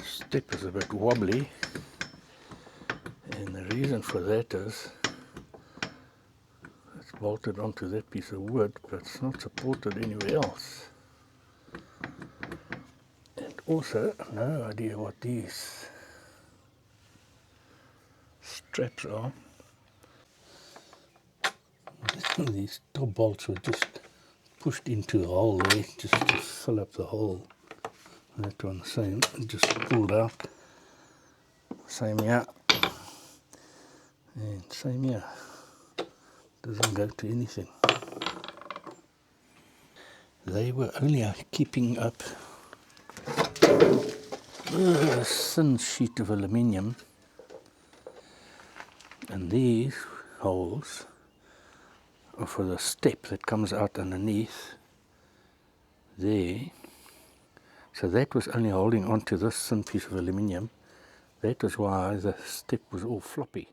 step is a bit wobbly, and the reason for that is it's bolted onto that piece of wood, but it's not supported anywhere else. And also, no idea what these straps are. These top bolts were just pushed into a hole there just to fill up the hole. That one same, just pulled out. Same here. And same here. Doesn't go to anything. They were only keeping up a thin sheet of aluminium, and these holes are for the step that comes out underneath there. So that was only holding onto this thin piece of aluminium. That is why the step was all floppy.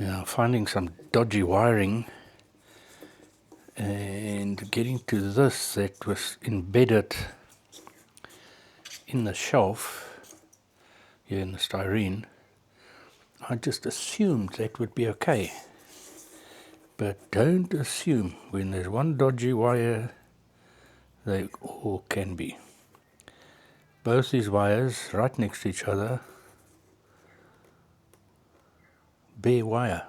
Yeah, finding some dodgy wiring and getting to this that was embedded in the shelf here in the styrene. I just assumed that would be okay. But don't assume. When there's one dodgy wire, they all can be. Both these wires right next to each other, bare wire.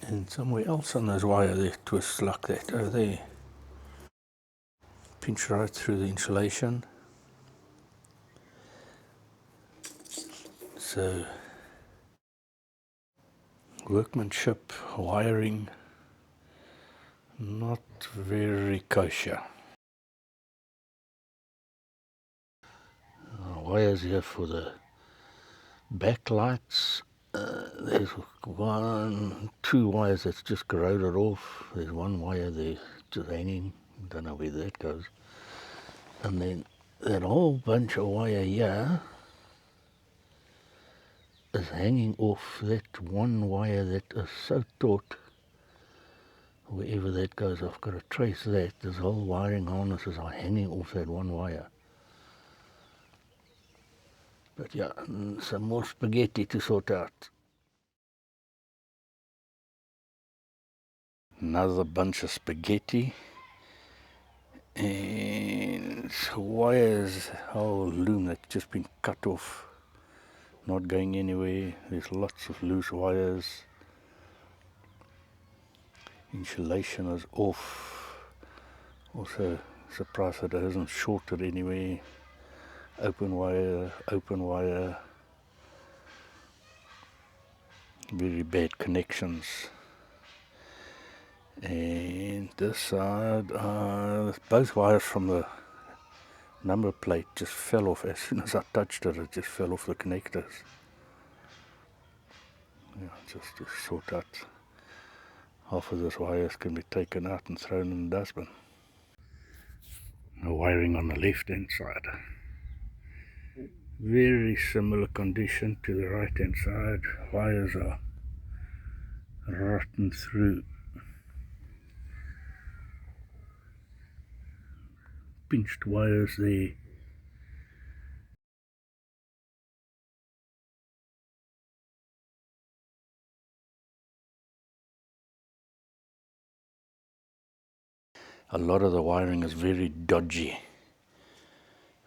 And somewhere else on those wires there twists like that. Oh, there. Pinch right through the insulation. So, workmanship, wiring, not very kosher. Wires here for the backlights. There's two wires that's just corroded off. There's one wire there just hanging. Don't know where that goes. And then that whole bunch of wire here is hanging off that one wire that is so taut. Wherever that goes, I've got to trace that. This whole wiring harnesses are hanging off that one wire. But yeah, some more spaghetti to sort out. Another bunch of spaghetti. And wires, whole loom that's just been cut off. Not going anywhere. There's lots of loose wires. Insulation is off. Also surprised that it hasn't shorted anywhere. Open wire, open wire. Very bad connections. And this side, both wires from the number plate just fell off. As soon as I touched it, it just fell off the connectors. Yeah, just to sort out. Half of this wires can be taken out and thrown in the dustbin. The wiring on the left hand side. Very similar condition to the right hand side. Wires are rotten through. Pinched wires there. A lot of the wiring is very dodgy.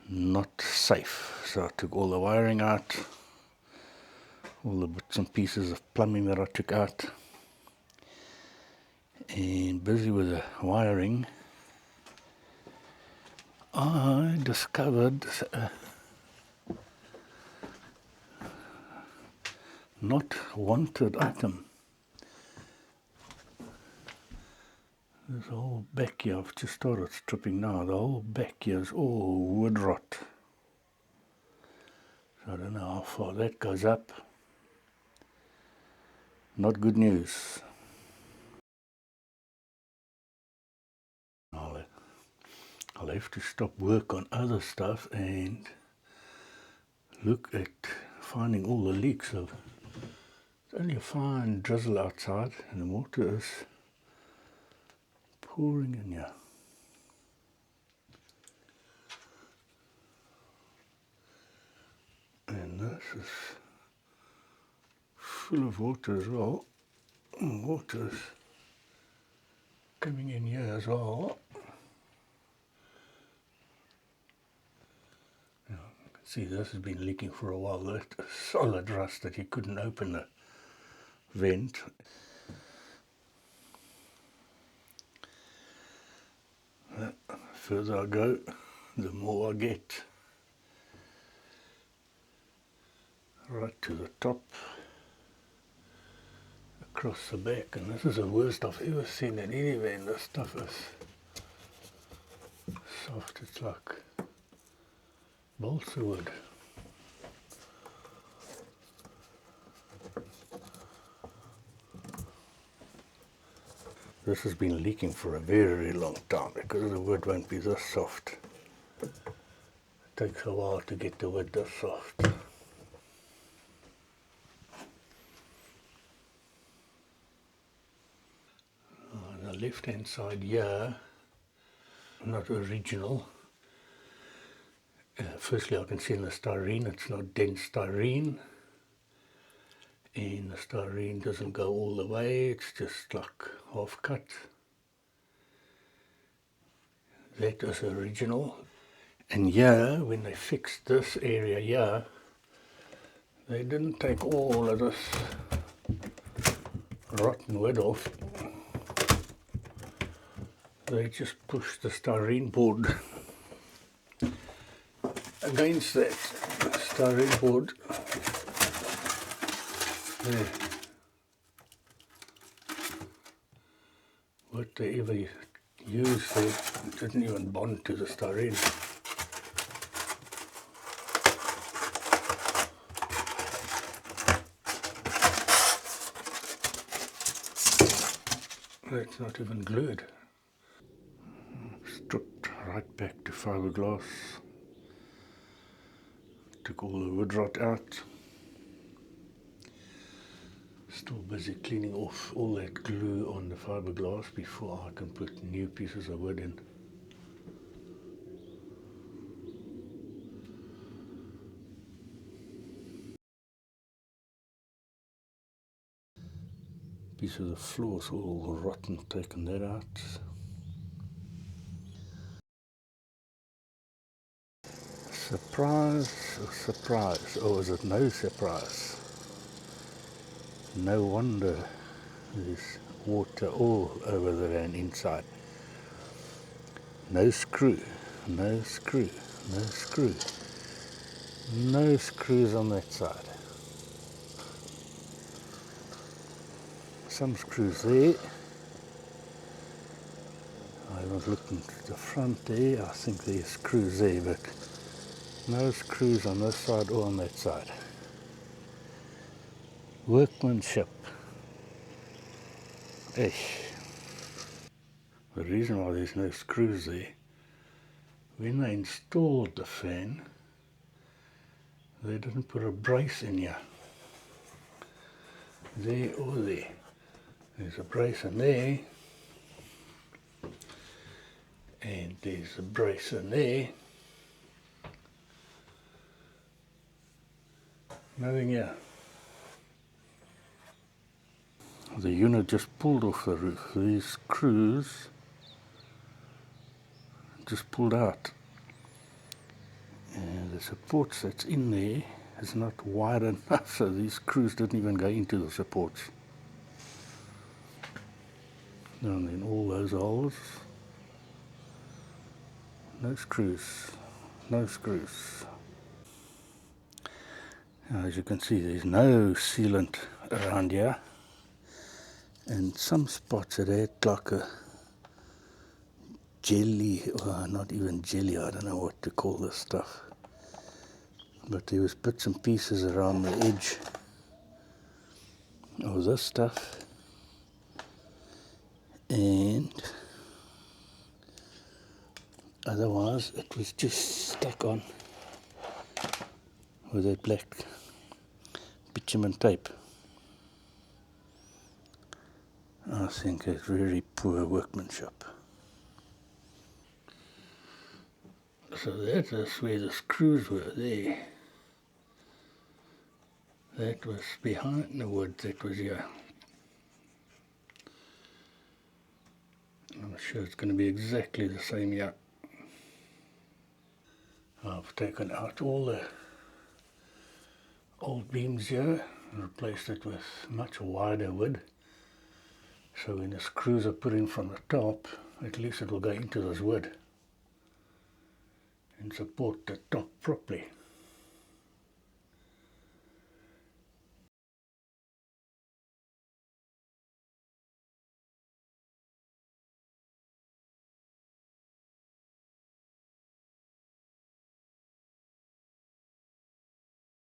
Not safe. So I took all the wiring out. All the bits and pieces of plumbing that I took out. And busy with the wiring, I discovered a not wanted item. This whole back here, I've just started stripping now, the whole back here is all wood rot. So I don't know how far that goes up. Not good news. I'll have to stop work on other stuff and look at finding all the leaks. It's only a fine drizzle outside and the water is pouring in here. This is full of water as well. Water's coming in here as well. Now, you can see this has been leaking for a while. That solid rust that you couldn't open the vent. The further I go, the more I get. Right to the top, across the back, and this is the worst I've ever seen in any van. This stuff is soft, it's like balsa wood. This has been leaking for a very long time because the wood won't be this soft. It takes a while to get the wood this soft. On the left hand side here, not original. Firstly, I can see in the styrene it's not dense styrene, and the styrene doesn't go all the way, it's just like half cut. That is original. And here, when they fixed this area here, they didn't take all of this rotten wood off. They just pushed the styrene board against that styrene board there. What they ever used, they didn't even bond to the styrene. It's not even glued. Stripped right back to fiberglass. Took all the wood rot out. Still busy cleaning off all that glue on the fiberglass before I can put new pieces of wood in. Piece of the floor's all rotten, taken that out. Surprise, surprise, or is it no surprise? No wonder there's water all over the van inside. No screw, no screw, no screw. No screws on that side. Some screws there. I haven't looked into the front there. I think there's screws there, but no screws on this side or on that side. Workmanship. Esh. The reason why there's no screws there, when they installed the fan, they didn't put a brace in here. There or there. There's a brace in there, and there's a brace in there. Nothing here. The unit just pulled off the roof. These screws just pulled out. And the supports that's in there is not wide enough, so these screws didn't even go into the supports. And then all those holes, no screws, no screws. Now, as you can see, there's no sealant around here. And some spots it had like a jelly, or not even jelly, I don't know what to call this stuff. But there was bits and pieces around the edge of this stuff. And otherwise it was just stuck on with that black bitumen tape. I think it's very poor workmanship. So that is where the screws were there. That was behind the wood, that was here. I'm sure it's going to be exactly the same here. I've taken out all the old beams here and replaced it with much wider wood. So when the screws are put in from the top, at least it will go into this wood and support the top properly.